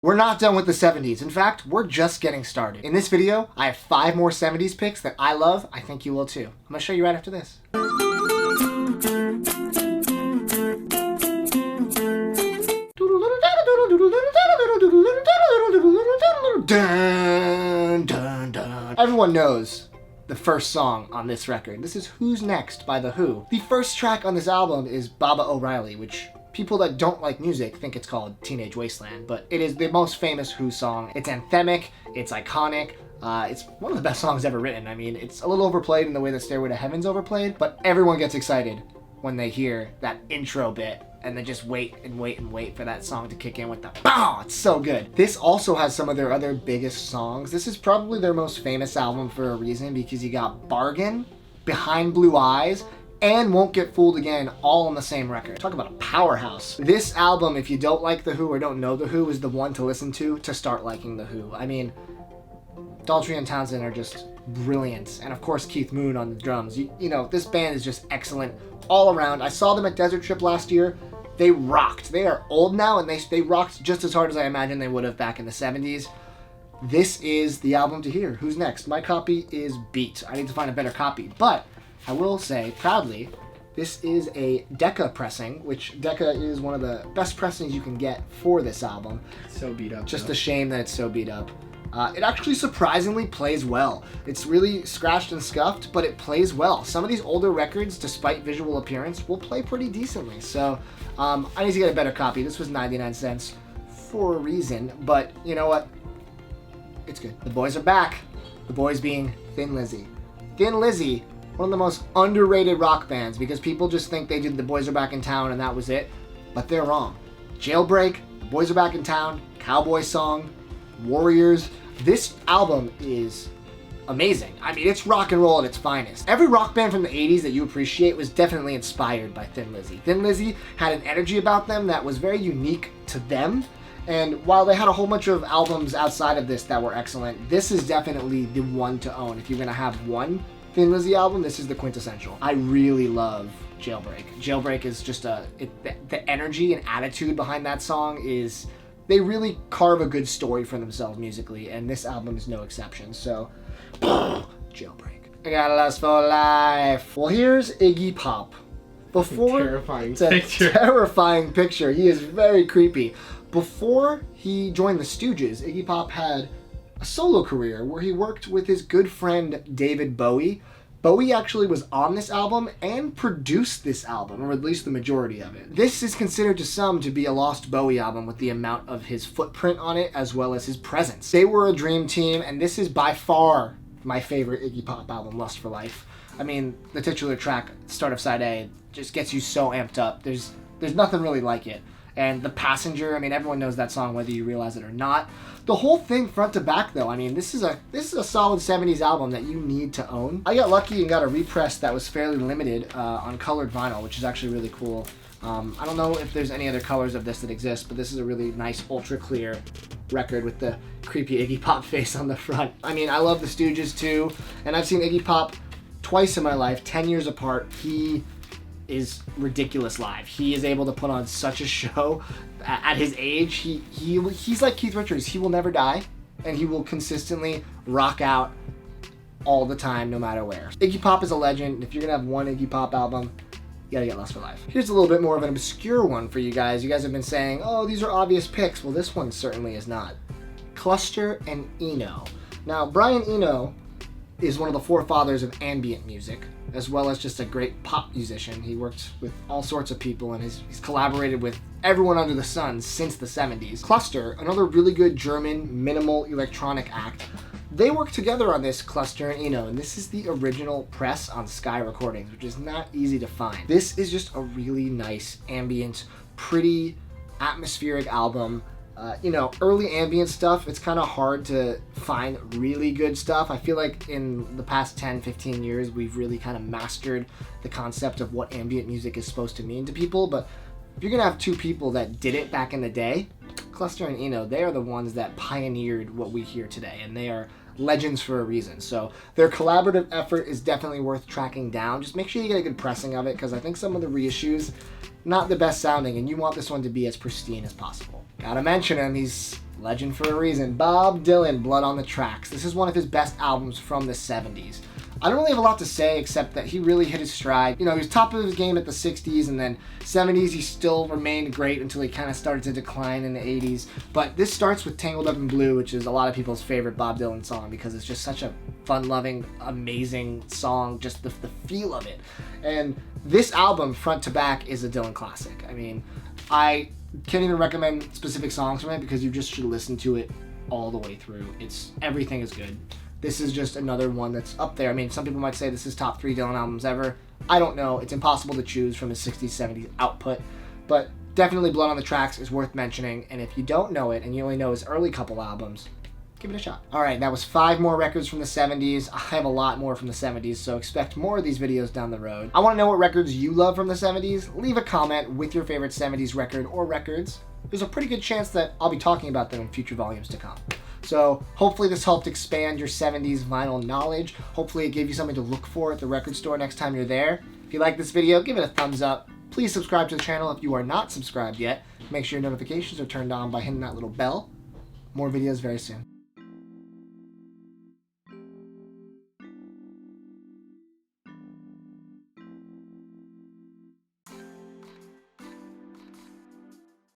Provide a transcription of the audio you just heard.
We're not done with the 70s. In fact, we're just getting started. In this video, I have 5 more 70s picks that I love. I think you will too. I'm gonna show you right after this. Dun, dun, dun. Everyone knows the first song on this record. This is Who's Next by The Who. The first track on this album is Baba O'Reilly, which people that don't like music think it's called Teenage Wasteland, but it is the most famous Who song. It's anthemic, it's iconic, it's one of the best songs ever written. I mean, it's a little overplayed in the way that Stairway to Heaven's overplayed, but everyone gets excited when they hear that intro bit, and then just wait and wait and wait for that song to kick in with the BOW! It's so good. This also has some of their other biggest songs. This is probably their most famous album for a reason, because you got Bargain, Behind Blue Eyes, and Won't Get Fooled Again, all on the same record. Talk about a powerhouse. This album, if you don't like The Who or don't know The Who, is the one to listen to start liking The Who. I mean, Daltrey and Townsend are just brilliant. And of course, Keith Moon on the drums. You know, this band is just excellent all around. I saw them at Desert Trip last year. They rocked. They are old now, and they rocked just as hard as I imagined they would have back in the 70s. This is the album to hear. Who's Next? My copy is beat. I need to find a better copy, but I will say proudly, this is a Decca pressing, which Decca is one of the best pressings you can get for this album. So beat up. Just a shame that it's so beat up. It actually surprisingly plays well. It's really scratched and scuffed, but it plays well. Some of these older records, despite visual appearance, will play pretty decently. So I need to get a better copy. This was 99 cents for a reason, but you know what? It's good. The boys are back. The boys being Thin Lizzy. Thin Lizzy, one of the most underrated rock bands, because people just think they did The Boys Are Back in Town and that was it, but they're wrong. Jailbreak, The Boys Are Back in Town, Cowboy Song, Warriors. This album is amazing. I mean, it's rock and roll at its finest. Every rock band from the 80s that you appreciate was definitely inspired by Thin Lizzy. Thin Lizzy had an energy about them that was very unique to them. And while they had a whole bunch of albums outside of this that were excellent, this is definitely the one to own. If you're going to have one Thin Lizzy album, this is the quintessential. I really love Jailbreak. Jailbreak is just the energy and attitude behind that song is, they really carve a good story for themselves musically, and this album is no exception. So, Jailbreak. I got a lust for life. Well, here's Iggy Pop. Terrifying picture. He is very creepy. Before he joined the Stooges, Iggy Pop had a solo career where he worked with his good friend David Bowie. Bowie actually was on this album and produced this album, or at least the majority of it. This is considered to some to be a lost Bowie album with the amount of his footprint on it as well as his presence. They were a dream team, and this is by far my favorite Iggy Pop album, Lust for Life. I mean, the titular track, Start of Side A, just gets you so amped up. There's nothing really like it. And The Passenger, I mean, everyone knows that song whether you realize it or not. The whole thing front to back, though, I mean, this is a solid 70s album that you need to own. I got lucky and got a repress that was fairly limited on colored vinyl, which is actually really cool. I don't know if there's any other colors of this that exist, but this is a really nice ultra clear record with the creepy Iggy Pop face on the front. I mean, I love the Stooges too, and I've seen Iggy Pop twice in my life, 10 years apart. He is ridiculous live. He is able to put on such a show at his age. He's like Keith Richards. He will never die, and he will consistently rock out all the time, no matter where. Iggy Pop is a legend. If you're gonna have one Iggy Pop album, you gotta get Lust for Life. Here's a little bit more of an obscure one for you guys. You guys have been saying, oh, these are obvious picks. Well, this one certainly is not. Cluster and Eno. Now, Brian Eno is one of the forefathers of ambient music, as well as just a great pop musician. He worked with all sorts of people, and he's collaborated with everyone under the sun since the 70s. Cluster, another really good German minimal electronic act, they worked together on this, Cluster and Eno, and this is the original press on Sky Recordings, which is not easy to find. This is just a really nice, ambient, pretty, atmospheric album. Early ambient stuff, it's kind of hard to find really good stuff. I feel like in the past 10, 15 years, we've really kind of mastered the concept of what ambient music is supposed to mean to people, but if you're going to have two people that did it back in the day, Cluster and Eno, they are the ones that pioneered what we hear today, and they are legends for a reason. So their collaborative effort is definitely worth tracking down. Just make sure you get a good pressing of it, because I think some of the reissues not the best sounding, and you want this one to be as pristine as possible. Gotta mention him, he's legend for a reason. Bob Dylan, Blood on the Tracks. This is one of his best albums from the 70s. I don't really have a lot to say except that he really hit his stride. You know, he was top of his game at the 60s, and then 70s he still remained great until he kind of started to decline in the 80s. But this starts with Tangled Up in Blue, which is a lot of people's favorite Bob Dylan song because it's just such a fun-loving, amazing song, just the feel of it. And this album, front to back, is a Dylan classic. I mean, I can't even recommend specific songs from it because you just should listen to it all the way through. Everything is good. This is just another one that's up there. I mean, some people might say this is top 3 Dylan albums ever. I don't know. It's impossible to choose from his 60s, 70s output. But definitely Blood on the Tracks is worth mentioning. And if you don't know it and you only know his early couple albums, give it a shot. All right, that was 5 more records from the 70s. I have a lot more from the 70s, so expect more of these videos down the road. I want to know what records you love from the 70s. Leave a comment with your favorite 70s record or records. There's a pretty good chance that I'll be talking about them in future volumes to come. So hopefully this helped expand your 70s vinyl knowledge. Hopefully it gave you something to look for at the record store next time you're there. If you like this video, give it a thumbs up. Please subscribe to the channel if you are not subscribed yet. Make sure your notifications are turned on by hitting that little bell. More videos very soon.